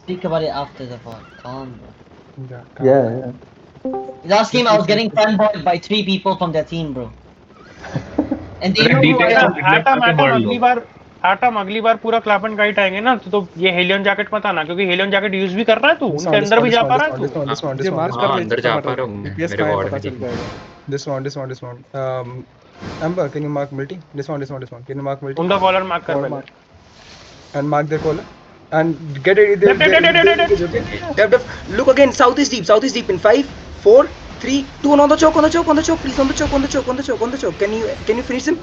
speak about it after the pod. Calm, bro. Yeah. Yeah. Last game I was getting fanboyed by 3 people from their team, bro. And they know who I am. अगली बार पूरा clap and guide आएंगे ना तो ये Helion jacket मत आना क्योंकि Helion jacket use भी कर रहा है तू उनके अंदर भी जा पा रहा है तू This one. हाँ अंदर जा पा रहा हूँ DPS मेरे कहाँ है वार्ड पता में चल जाएगा. This one. Amber, can you mark multi? This one. Can you mark multi? उनका कॉलर मार्क कर पहले And mark their caller. And get it. Def. Look again. South is deep. In 5, 4, 3, 2. On the choke. Please, on the choke. Can you finish him?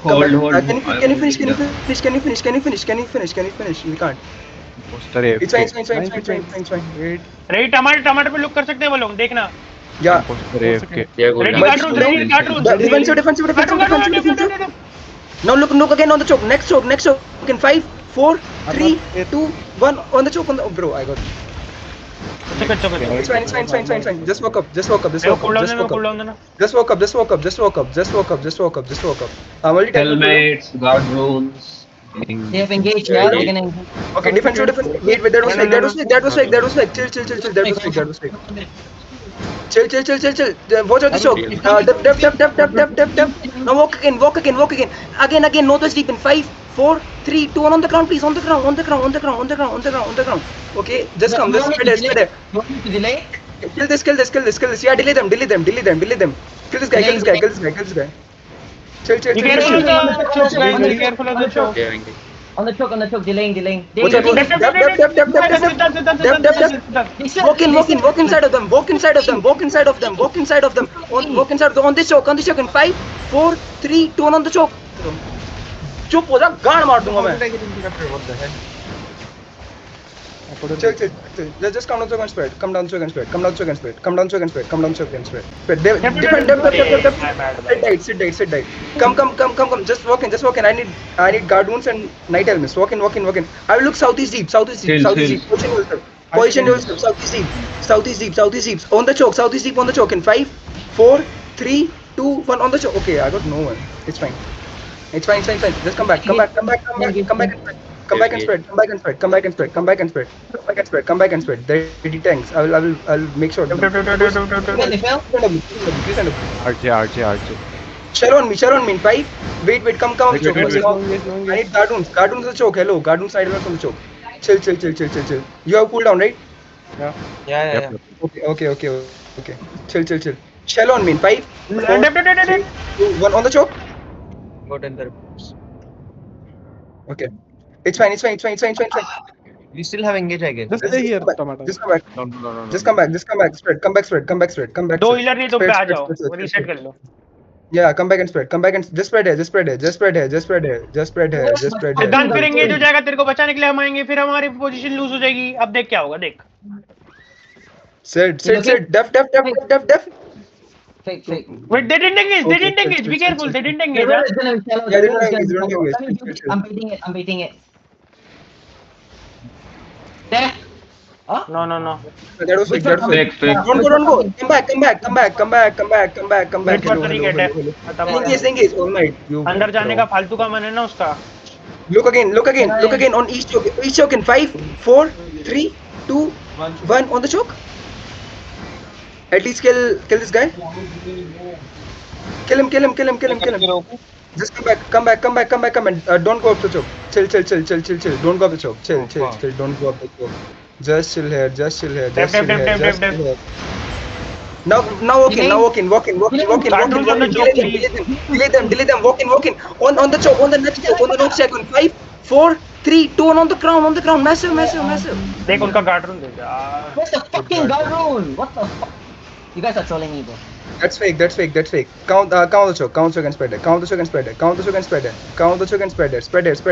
Hold. Can you finish? We can't. It's fine. Wait. Ready टमाटर पे look कर सकते हैं वो लोग देखना Yeah. ये गोल ready But काट defensive. Now look again on the choke. Next choke. In 5, 4, 3, 2, 1. On the choke. Oh, bro, I got it. It's fine. Just walk up. Just walk up. Just walk up. I'm already Helmets, guard runes. They have engaged, yeah? They're gonna engage. Okay, defense. Wait, that was fake. Chill. That was fake. Chill. Watch out the choke. Def. Now walk again. Again, northwest deep in 5, 4, 3, 2, 1 on the ground, please. On the ground. Okay, just come. Just spread there. You want me to delay? Kill this. Yeah, delay them. Kill this guy. Chill. Be careful of the choke guys be careful of the choke On the choke, delaying. Watch out. Def. Walk inside of them. On this choke. In 5, 4, 3, 2, 1 on the choke. चुप हो जा गाड़ मार दूंगा मैं. Chill. Just come down so I can spread. Come down so I can spread. Defend. Sit tight. Come. Just walk in. I need guard wounds and night helmets. Walk in. I will look southeast deep. Position yourself. Southeast deep. On the choke. Southeast deep on the choke. In 5, 4, 3, 2, 1 on the choke. Okay, I got no one. It's fine. Just come back and spread. They're ready tanks. I'll make sure. They fell? RJ Share on me in 5. Wait, come on the choke. I need guardoons on the choke. Hello, guardoon side on the choke. Chill. You have cooldown, right? Yeah. Okay. Chill. Shell on me in 5, 4, 3, 2, 1 on the choke. Got in there. Okay. It's fine. We still have engage, I guess. Just stay here, Tomato. Just come back. No. Just come back. Spread. Come back. दो healer नहीं तो पे आ जाओ reset कर लो Yeah, come back and spread. Just spread here. Gun फिर engage हो जाएगा तेरे को बचाने के लिए हम आएंगे फिर हमारी पोजीशन लूज हो जाएगी अब देख क्या होगा देख Sit. Def. Fake. wait they didn't engage be careful they didn't engage The road is gonna be shallow. Yeah, The road is they're gonna be not shallow. engaged. I'm baiting it. There. Huh? no That was fake. Fake. Don't go. Come back. Wait for the reget है खत्म हो गया Engage all night. अंदर जाने का फालतू का मन है ना उसका Look again on each choke in 5, 4, 3, 2, 1 on the choke. At least kill this guy. Kill him. Just come back and don't go up the choke. Chill. Don't go up the choke. Chill. Don't go up the choke. Just chill here. Def. Now walk in. Delay them. Walk in. On the choke. On the next choke. On the next check. On 5, 4, 3, 2, 1 on the ground. Massive. देख उनका guard room देख Where's the fucking guard rune? What the fuck? You guys are trolling me, bro. That's fake. Count the choke and spread it. Count the choke and spread it. Spread it.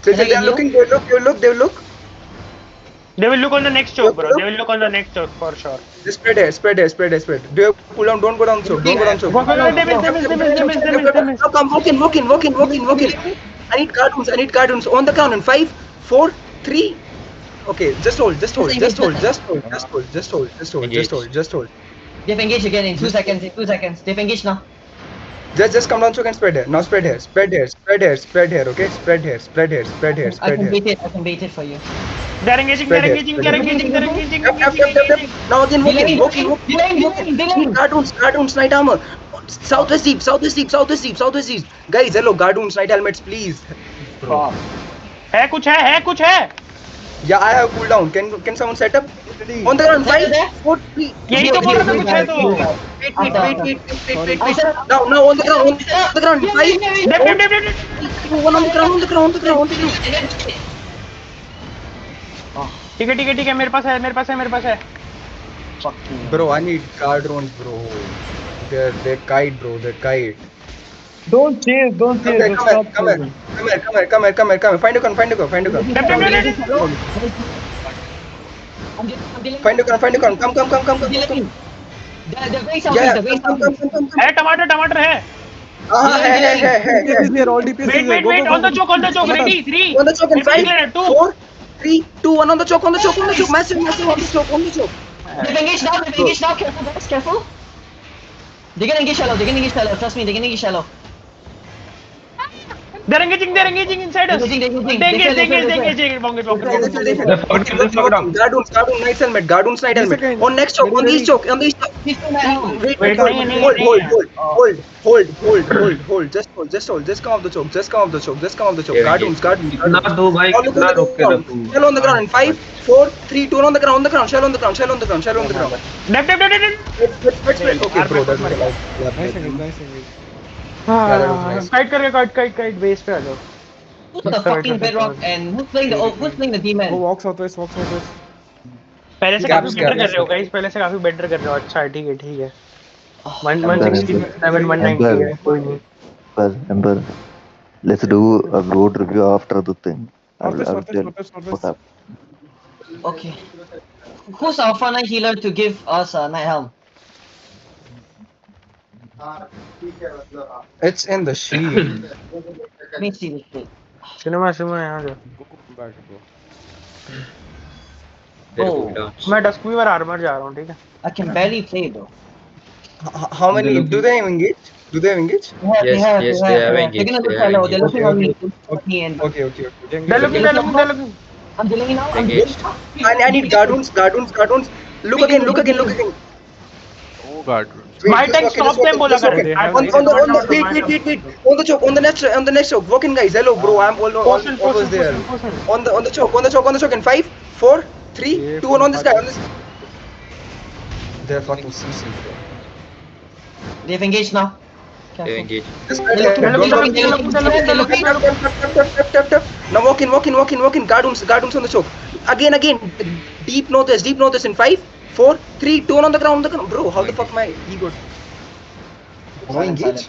Chill. They are looking. They will look. they will look on the next choke bro they will look on the next choke for sure Just spread it. Do you pull down? Don't go down choke. they miss Now come. Walk in. I need cartoons. On the ground in 5, 4, 3. Okay, just hold. Just hold. They've engaged again in 2 seconds. They've engaged now. Just come down choke and spread here. Now spread here. Spread here. Spread here. Spread here. Okay. Spread here. Spread here. Spread here. I Spread can here. bait it. I can bait it for you. They're engaging, Spread they're here, engaging, spread they're here. engaging, they're engaging, Yep, yep, yep, yep, yep. Now again walk in. Walk in. Walk in. Delaying. Guardoons, night armor. Southwest deep. Southwest deep. Southwest deep. Southwest deep. Guys, hello. Guardoons, night helmets, please. Bro. है कुछ है Yeah, I have cooldown. Can someone set up? On the ground. 5, 4, 3. यही तो बोल रहा था कुछ है तो Wait. Now on the ground. On the ground. 5, def 1 on the ground. On the ground. ठीक है मेरे पास है Bro, I need guardoons, bro. They're kite, bro. They're kite. Don't chase. Come here. Find a gun. I'm delaying. Come. Delaying. The way south Yeah, is the way come. south. है टमाटर है Hey. DP is there. All DP is there. wait on the choke ready 3 On the choke in 5, 2 4, 3, 2, 1 on the choke. Massive on the choke. They've engaged now. Careful, guys. Careful. They're gonna engage shallow. Trust me, they're gonna engage shallow. they're engaging inside us They're engaging. they engage Guardoons, night helmet. Guardoons, night helmet. Second. On next choke, on these choke. He's still not Wait, Wait, hold. Just hold. Just come off the choke. Yeah, Guardoons. कितना दो भाई All look कितना on the रोक के ground. रखूं Shell on the ground in 5, 4, 3, 2 on the ground. Shell on the ground. Wait. Okay, bro. That's my life. Nice engage. Yeah, that was nice. kite base पे आ जाओ Who's the fucking bedrock and who's playing the demon? Go walk southwest. पहले से Gaps, काफी better gaps. कर रहे हो guys पहले से काफी बेटर कर रहे हो अच्छा है ठीक है 167 190 है कोई नहीं Ember, let's do a broad review after the thing. I will tell Northwest. what happened. Okay. Who's our front line healer to give us a night helm? It's in the shield. Let me see this shit. Cinema यहाँ जो Back, bro. They're Oh. cooldowns. मैं dusk Weaver armour जा रहा हूँ ठीक है I can barely play, bro. How many? Do they have engage? They Yes, they have engaged, They're gonna look they have shallow. They're engaged. looking on me. Okay, and Okay. they're looking I'm delaying now. Engaged. I need guardoons. Look again. Oh God. My tank stop them बोला कर They have- On the wait. On the next choke. Walk in, guys. Hello, bro. I'm almost there. On the choke in 5, 4, 3, 2, 1 on this guy. They're fucking CC, bro. They've engaged now. They're Careful. engaged. Just right here. They're looking. Tap. Now walk in. Guardoons on the choke. Again. Deep northwest in 5, 4, 3, 2, 1 on the ground. Bro, how the fuck my ego? No engage?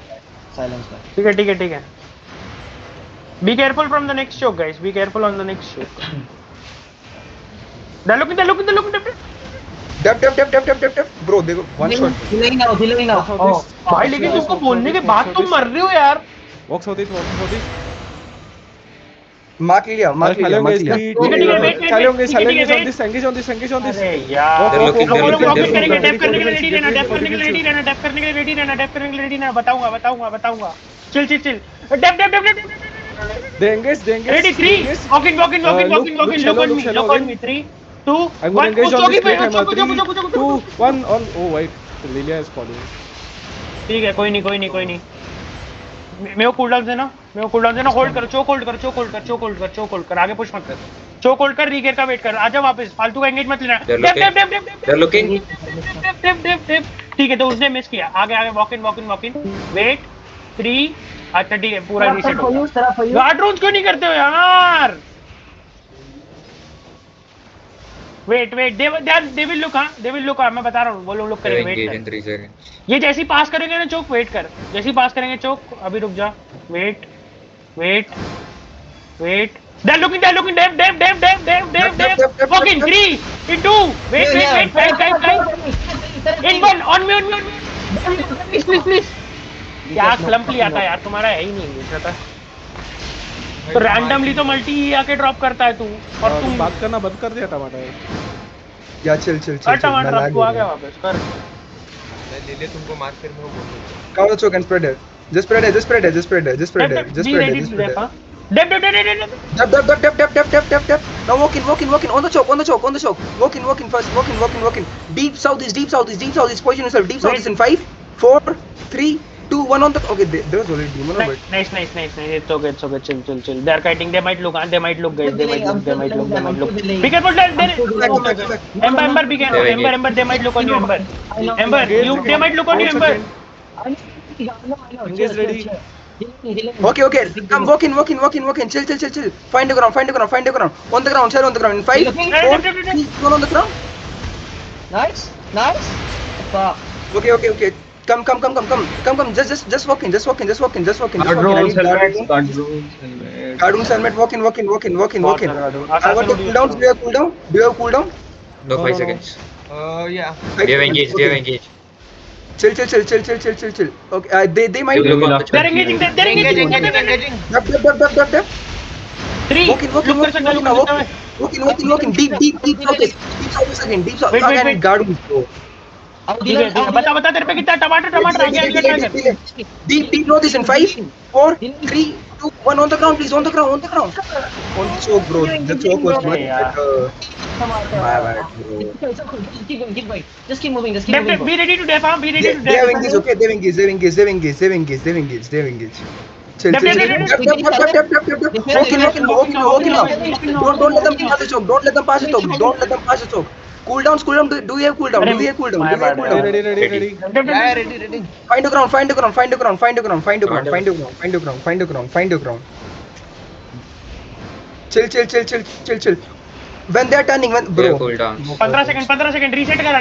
Silence, man. ठीक है be careful from the next choke guys be careful on the next choke they're looking Dab. Bro, they got one shot. Delaying now. Oh. भाई लेकिन तुमको बोलने के बाद तुम मर रहे हो यार Walk southeast. Mark लिया. Shallow engage. Engage on this. अरे यार They're looking. वॉक करेंगे टैप करने के लिए रेडी रहना टैप करने के लिए रेडी रहना बताऊंगा chill tap They engage. ready 3 walking look on me 3 2 I'm 1 gonna engage on this पे timer. चौकी 2, 1 on. Oh wait, Lilia is following. ठीक है कोई नहीं मेरे को कूलडाउन देना होल्ड कर चोक होल्ड कर आगे पुश मत कर चोक होल्ड कर रीगेयर का वेट कर आजा वापस फालतू का एंगेज मत लेना They're looking. ठीक है तो उसने मिस किया आगे वॉक इन वेट 3 अच्छा ठीक है पूरा रीसेट हो गया गार्ड रूम्स क्यों नहीं करते हो यार वेट दे विल लुक मैं बता रहा हूँ वो लोग They're करेंगे engaged वेट in 3 seconds. ये जैसे ही पास करेंगे ना चोक वेट कर जैसे ही पास करेंगे चोक अभी रुक जा wait they're looking dev fucking 3 in 2 wait in 1 on me please क्या क्लम्प लिया था यार तुम्हारा है ही नहीं इंग्लिश था तो रैंडमली तो मल्टी आके ड्रॉप करता है तू और तुम बात करना बंद कर दिया टमाटर. या चिल. टमाटर अब तू आ गया वापस कर मैं ले तुमको मार फिर मैं वो बोल दूंगा. Cover the choke and spread it. Just spread it, just spread it, just spread it, just spread it, just Be spread it, ready just to spread def, it. huh? Def. Dep. Now walk in. On the choke. Walk in first. Walk in. Deep southeast. Position yourself. Deep southeast in 5, 4, 3, 2, 1 on the. Okay, there was already demon, but. Nice. It's okay. Chill. They are kiting. They might look, guys. They might look. Be careful, Ember, be careful. Ember, they might look on you, Ember. They might look on you, Ember. I know. Engage ready. Okay. Come, walk in. Chill. Find the ground. On the ground, shell on the ground. In 5, 4, 3, 1 on the ground. Nice. Fuck. Okay. Come. Just walk in. Guard rules, helmets. Cardoon's helmet. Walk in. I want to cool down. Do you have cooldown? No, 5 seconds. Yeah. They have engaged. Chill. Okay, they might. They will They're engaging. Dep. 3. Walk in. Deep southeast again. Wait. And Cardoon, bro. बता तेरे पे कितना टमाटर आगे Deep northeast in 5, 4, 3, 2, 1 on the ground, please. On the choke, bro. The choke was much better. My bad, bro. Keep going. Just keep moving, Be ready to def, be ready to They have def. engaged, okay? They've engaged. Chill. Dep. Walk in now. Don't let them pass the choke. Cool down. Do you have cooldown? Ready. Yeah, ready. Find the ground. Chill. When they are turning, They have bro. cooldown. 15 second reset करा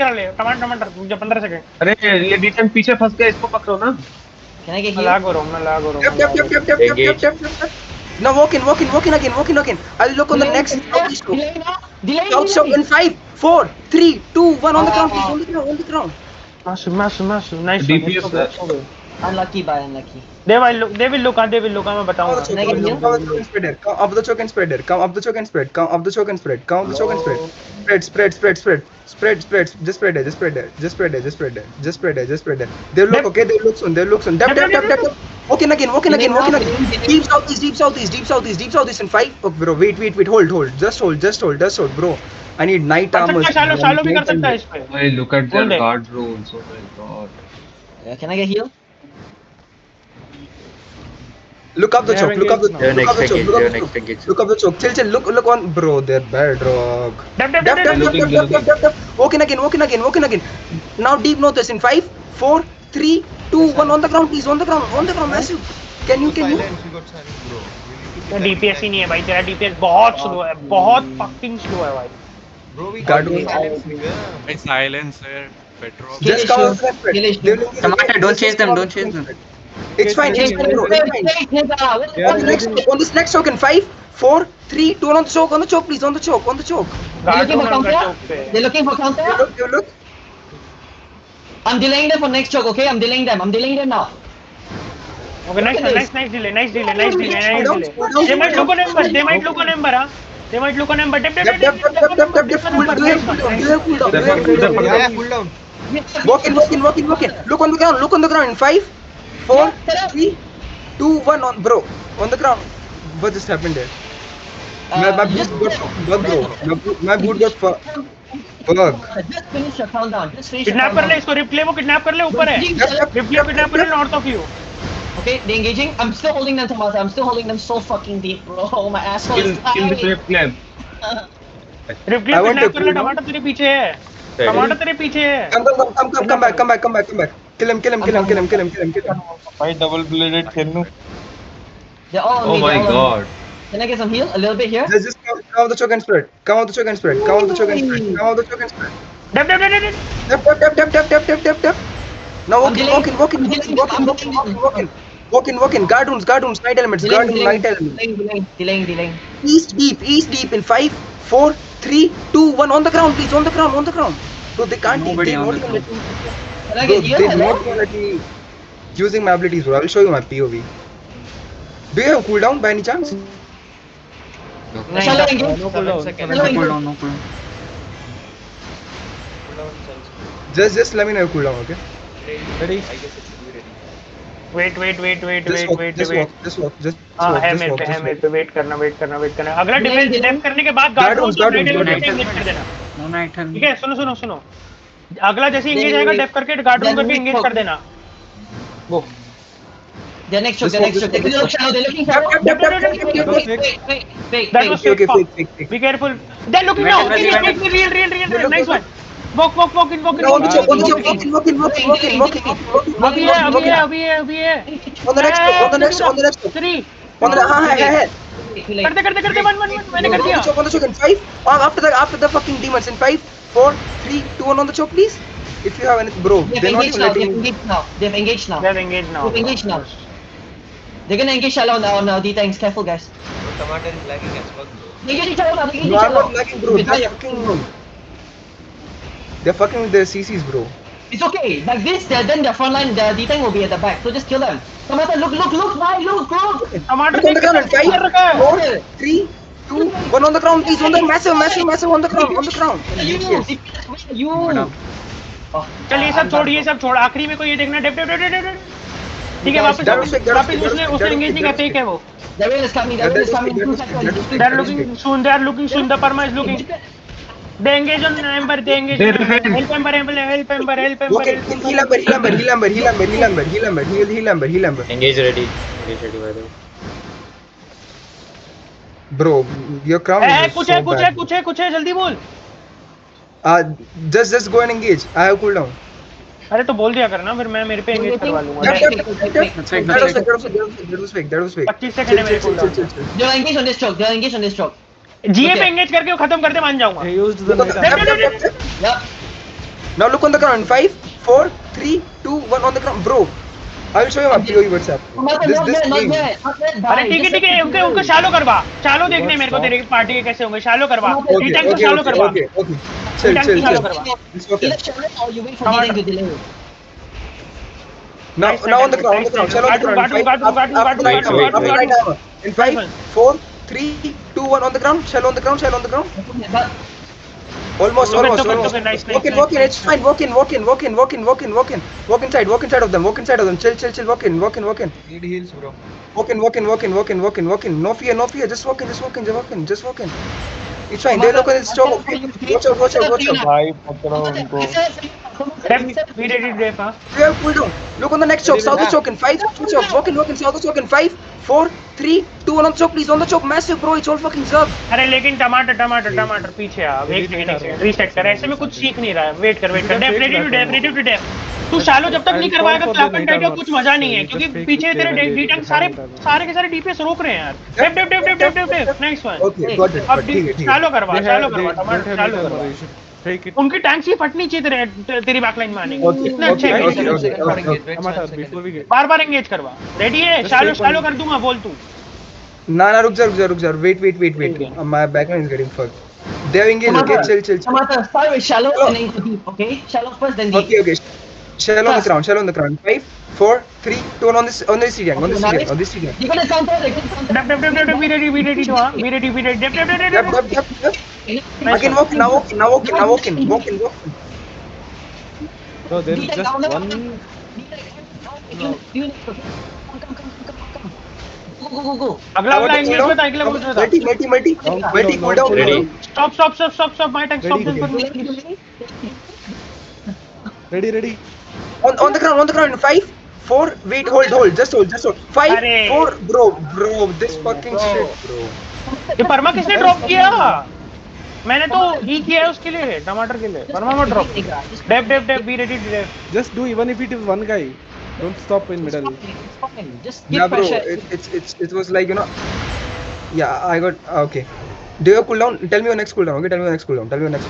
ले टमाटर मुझे 15 second अरे ये detain पीछे फंस गया, इसको पकड़ो ना. Can I get मैं healed? लाग हो रहा हूं Dep. Now walk in again. I'll look on the next southeast row. Delay. South in 5, 4, 3, 2, 1 on the ground, please. On the ground. Massive nice DPS Unlucky. they will look मैं बताऊंगा Come up the choke and spread. Spread. Just spread it. They'll look, okay? They'll look soon. Dep. Walk in again. Deep southeast in 5. Oh, bro, wait. Hold. Just hold, bro. I need night armor. शालो भी कर सकता है इस पे Hey, look at their Hold it. guard rules. Oh my god. Can I get healed? Look up the choke. They have next engage. Look up the choke. Chill. Look on, bro. They're bad, dog. Dep. Dep. Walk in again. Now deep northeast in 5, 4, 3, 2, 1 on the ground, please. On the ground, massive. Can you? DPS ही नहीं है भाई तेरा DPS बहुत slow है बहुत fucking slow है भाई Bro, we Guard got rules. Silence here, Petro. Just come out and spread. Tomato, don't chase them. It's fine, bro. It's fine. On this next choke in 5, 4, 3, 2, 1 on the choke, please. On the choke. They're looking for counter. Look. I'm delaying them for next choke, okay? I'm delaying them now. okay nice delay they might look on Ember huh they might look on Ember Dep. Cool down. Yeah, cool down. Walk in. Look on the ground in 5, 4, 3, 2, 1 on, bro. On the ground. What just happened there? My boot got bug, bro. My boot got bug. Just finish your countdown. Kidnap कर ले इसको replay वो kidnap कर ले ऊपर है replay kidnap कर ले north of you Okay, they're engaging. I'm still holding them, Tomasa. I'm still holding them so fucking deep, bro. My asshole is Kill the tired. pleb. Replay I want kidnap to कर ले टमाटर तेरे पीछे है Come back. Kill him. भाई double bladed खेलूं. They're all on Oh me. my they're all on me. god. Can I get some heal? A little bit here? Just come out the choke and spread. Dep. Now walk in. Guardoons, night elements. Delaying. East deep in 5, 4, 3, 2, 1 on the ground, please. On the ground. Bro, they can't. Can I Bro, get healed? they're Hello? not gonna be using my abilities, bro. I'll show you my POV. Do you have cooldown by any chance? Shallow engage. No cooldown. Just let me know your cooldown, okay? Ready. Wait. Just walk. हाँ है Just मेरे walk. पे Just walk. Wait करना अगला नहीं, defence नहीं, def करने के बाद Guard गार्ड room. एंगेज कर देना No night ठीक है सुनो अगला जैसे एंगेज नहीं, आएगा नहीं, डेफ करके गार्ड रूम then करके we एंगेज focus. कर देना वो The next stroke, Just the next walk, stroke. They're just looking shallow, they're looking Yep, shallow. yep, yep, yep, yep, yep, yep. Fake. That was Okay, fake. Be careful. They're looking now. Wait, wait. Real. Nice one. Walk in. Now on the chop. Walk in. अभी है. On the next stroke. 3. On the है. करते 1 मैंने कर दिया. On the choke in 5. After the fucking demons in 5, 4, 3, 2, 1 on the choke, please. If you have anything, bro. They're not even letting. They've engaged now. They're engaged now. They're gonna engage shallow on D-tanks. Careful, guys. Tomato is lagging as fuck, bro. They're engaging shallow now. They're engaging No, I'm shallow. not lagging, bro. They're fucking with their CCs, bro. It's okay. Like this, then the front line, the D-tank will be at the back. So just kill them. Tomato, look, why? Look. टमाटर Look on the ground in 5, रखा है. 4, 3, 2, 1 on the ground, please. On the massive on the ground. You. चल ये सब छोड़ आखिरी में कोई ये देखना डेप ठीक है वापस उसने एंगेज नहीं किया फेक है वो The rain is coming. 2 seconds. they are looking soon the perma is looking they engage on Ember help Ember Walk in, heal Ember. Engage ready by the way. Bro, your crown is कुछ so bad. है जल्दी बोल Just go and engage. I have cooldown. अरे तो बोल दिया करना फिर मैं मेरे पे एंगेज करवा लूंगा That was fake. 25 सेकंड है मेरे को They'll engage on this stroke. GA Okay. पे एंगेज करके वो खत्म करते मान जाऊंगा He used the night armor. Yep. Now look on the ground. 5, 4, 3, 2, 1 on the ground. Bro, I will show you my POE WhatsApp. Not game. yet. अरे ठीक है उनको शालो करवा शालो देखने मेरे को तेरे पार्टी के कैसे होंगे शालो करवा D-tank को शालो करवा Okay. Chill. शालो करवा It's okay. Either shallow or you wait for D-tank to delay. Now on the ground. Shall on the ground. After right armor. In 5, 4, 3, 2, 1 on the ground. Shall on the ground. But Almost. Nice. Walk in. It's fine. Walk in. Walk inside of them. Chill. Walk in. Need heals, bro. Walk in. No fear. Just walk in. It's fine. They look at this stroke. Watch out. भाई पकड़ो उनको we did it Dave You have cooldown. Look on the next choke. South choke in 5. Walk in. South choke in 5, 4, 3, 2, 1 on the choke. Please on the choke. Massive, bro. It's all fucking sub. अरे लेकिन टमाटर पीछे आ एक second reset कर ऐसे में कुछ सीख नहीं रहा है वेट कर रेडी टू डेफ तू शालो जब तक नहीं करवाएगा क्लैप एंड टाइट का कुछ मजा नहीं है क्योंकि पीछे तेरे D-tank सारे के सारे DPS रोक रहे हैं यार def nice one Okay, got it. अब ठीक है. शालो करवा They have टमाटर शालो करवा you should take it. उनकी टैंक्स ही फटनी चाहिए तेरी बैकलाइन में आने Okay, इतना अच्छे okay. Tomato, before we get. Bar ranges करवा रेडी है शालो कर दूंगा बोल तू Nah, रुक जा. Wait. My backline is getting fucked. They have engaged. Okay, chill. Tomato, start with shallow and then go deep. Okay, shallow first, then deep. Okay. Shell on the ground. 5, 4, 3, 2, 1 on this C-gang. On this C-gang. You're gonna counter. Def be ready Yep. Again, walk in. No, there is just one. Go. अगला engage में था अगला बोल रहा था Multi, cooldown. Ready. Stop my tank stop Ready. On the ground in 5, 4, wait, hold, just hold. 5, अरे। 4, bro, this fucking shit, bro. ये परमा किसने ड्रॉप किया मैंने तो ही किया है उसके लिए टमाटर के लिए परमा मत drop def be ready def Just do even if it is one guy. Don't stop in middle. Just give Yeah, bro, pressure. it was like, yeah, I got, okay. Do you have cooldown? Tell me your next cooldown, okay? Tell me your next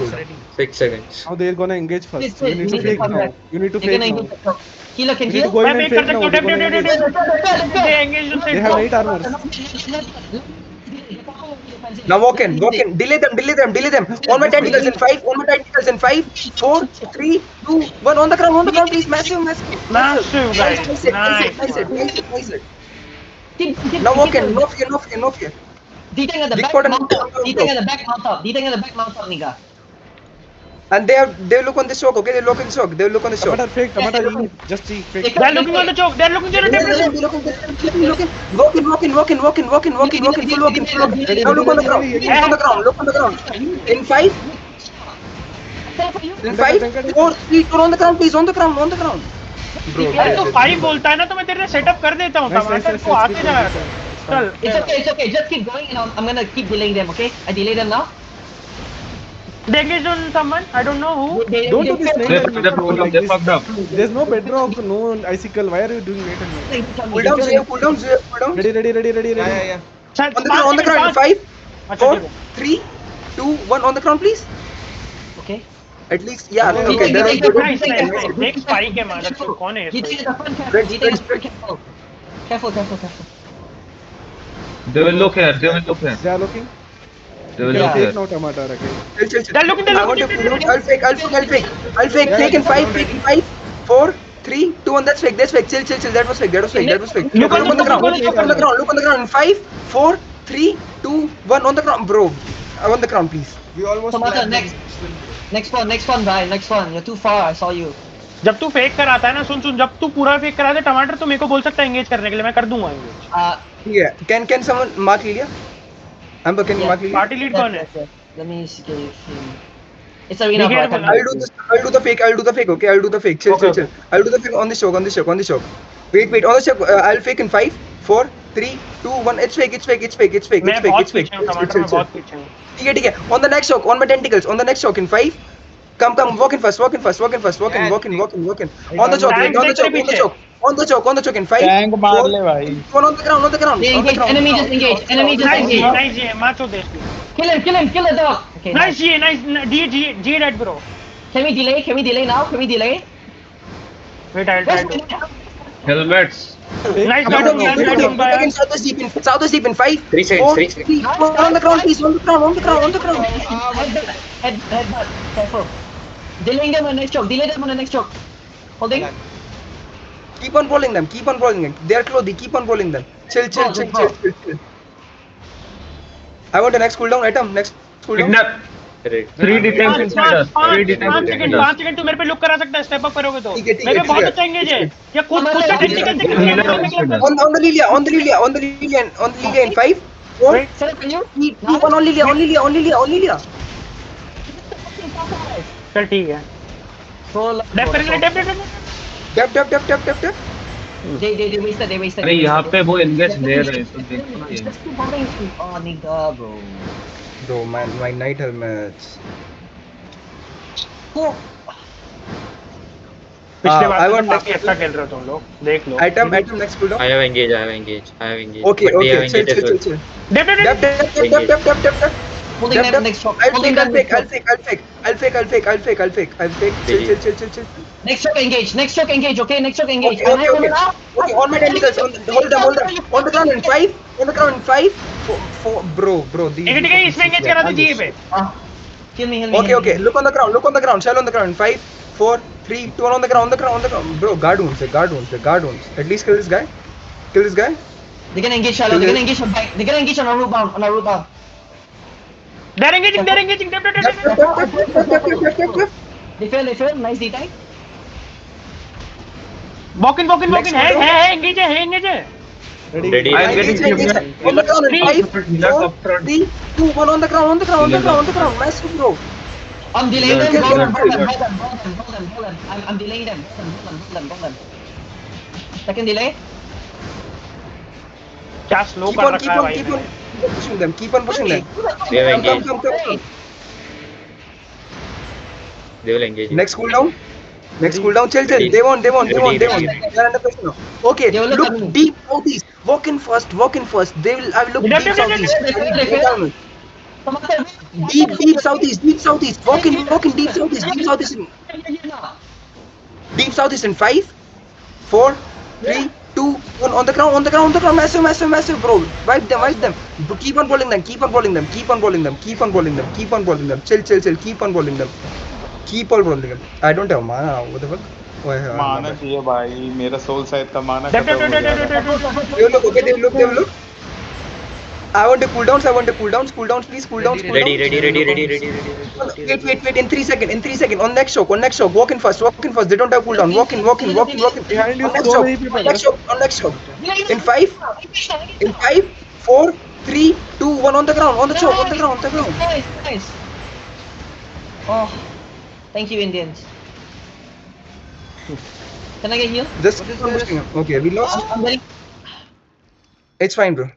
cooldown. 6 seconds. Now they're gonna engage first. Please, So you need to please, fake come now. back. You need to They're fake gonna now. engage the top. Healer can You need heal. to go in मैं and कर fake now. सकता They're हूं gonna engage. They engage They have 8 armors. Now walk in. Delay them. All my tacticals in 5, 4, 3, 2, 1 on the ground, please. Massive. Massive, guys. Nice it. Now walk in. No fear. D-tank at the Big back, pot and mount up. mount up. D-tank at the back, mount up, nigga. And they look on the choke, okay? They look on the choke. They look on the choke. Tomato fake, tomato E. Just E fake. They're looking on the choke. They're looking to the They look on the walk in, full walk in. Now look on the ground. Look on the ground. In 5, in 5, 4, 3, 2 on the ground, please. On the ground. Bro, अरे तो 5 बोलता है ना तो मैं तेरे setup कर देता हूँ टमाटर को आते जाएगा चल It's okay. Just keep going and I'm gonna keep delaying them, okay? I delay them now. they engaged on someone I don't know who Don't do this They snake fucked up, like they this. fucked up. There's no bedrock, no icicle. Why are you doing late and late? Cool down, Zia, cool down. Ready. Yeah. चल On the ground. 5, अच्छा 4, ठीक है 3, 2, 1 on the ground, please. Okay. At least, yeah. Oh, Okay, yeah, there yeah, is yeah. देख spike है मादर चोद कौन है He ये takes the front careful. Red, He takes red, the front careful. Careful. They will look here. They are looking. They will Yeah. look Take here. now tomato. Okay. Chill. They're looking, I want to cool down. I'll fake. I'll fake. Fake in 5, 4, 3, 2, 1. That's fake. Chill. That was fake. Look on the ground. Look on the ground. In 5, 4, 3, 2, 1 on the ground, bro. On the ground, please. We almost Tomato, landed. next one, Brian. Next one. You're too far. I saw you. जब तू fake कराता है ना सुन जब तू पूरा fake कराता है टमाटर तो मेरे को बोल सकता है एंगेज करने के लिए मैं कर दूंगा engage Yeah. Can someone mark Lilia? Amber, can you mark Lilia? Party lead कौन है Let me see if it's arena. Brigade Bro, I बोला। can't- I'll do the fake. Okay, I'll do the fake. Chill. I'll do the fake on the choke. Wait. On the choke. I'll fake in 5, 4, 3, 2, 1. It's fake. मैं बहुत पीछे हूँ टमाटर मैं बहुत पीछे हूँ ठीक है. On the next choke, on my tentacles. On the next choke in 5. Come. Walk in first. Walk in. On the choke. On the choke in 5. Tank मार ले भाई. One on the ground. They engage. Enemy just engage. Nice ये माचो देश Kill him, the dog. Okay. Nice ये nice जी dead bro Can we delay now? Wait I try to Helmets. नाइस South deep in 5. 3 seconds. 3. On the ground, please. On the ground. Headbutt. Careful. Delaying them on the next choke. Holding. Keep on bowling them. They are close. Keep on bowling them. Chill. I want the next cooldown item. Next cooldown. Kidnap. 3 detects inside us. 3 detects 5 inside second us. 5 second तू मेरे पे look करा सकता है step up करोगे तो ठीक है, मेरे पे बहुत ठीक है। अच्छा एंगेज है या खुद से टेक्निकल से On the Lilia in 5, 4, Set up for you. 3, 2, 1 on Lilia. चल ठीक है डेप करेंगे डेप They wasted. अरे यहाँ पे वो engage ले रहे हैं तो देखो ना ये. Just keep bombing. Oh, nigga, bro. Bro, my night helmets. Cool. पिछले बार I तो want काफी next अच्छा खेल रहे हो तुम लोग देख लो Item next cooldown. I have engaged. Okay, But they have chill. engaged as well. Dep. Holding them next choke. I'll Holding them next choke. fake. Chill. Next choke engage. Okay, next choke engage. Okay. Am I holding up? Okay, on my tentacles. Hold them. On the ground in 5. 4. Bro. ठीक है इसमें engage करा दीजिए पे Kill me. Okay. Look on the ground. Shell on the ground. 5, 4, 3, 2, 1 on the ground. Bro, guard wounds. At least kill this guy. They're gonna engage shallow. They're gonna engage on back. They're gonna engage on our root bound. they're engaging def They fail. Nice D-type. Walk in है engage है Ready. I'm getting kidnapped. On the ground in 5, Healer 4, up front. 3, 2, 1 on the ground. Massive, bro. I'm delaying them. Yeah, Hold yeah, them. I'm delaying them. Hold them. Second delay. क्या slow Keep कर on रखा है भाई pushing them. Keep on pushing them. They have engaged. Come. They will engage. Next cooldown. Chill. They won't. They are under pressure now. Okay, They will look at me. look deep southeast. Walk in first. I will look deep southeast. Deep southeast. Walk in deep southeast. Deep southeast in 5, 4, 3, 2, 1 on the ground. Massive, bro. Wipe them. Keep on bowling them. Chill. Keep on bowling them. Keep on bowling them. I don't have mana now. What the fuck? Oh, I have माना mana. चाहिए भाई. मेरा soul side का माना Depp खत्म हो गया. They will look. I want the cooldowns. Cooldowns, please. Cooldowns. Ready. Wait. In 3 seconds. On next shock. Walk in fast. They don't have cooldown. Walk in. Behind you, On next so shock. many people. On next shock. In 5, 4, 3, 2, 1 on the ground. On the ground. Nice. Oh, thank you, Indians. Can I get healed? Just keep on pushing him. Okay, we lost. I'm getting. It's fine, bro.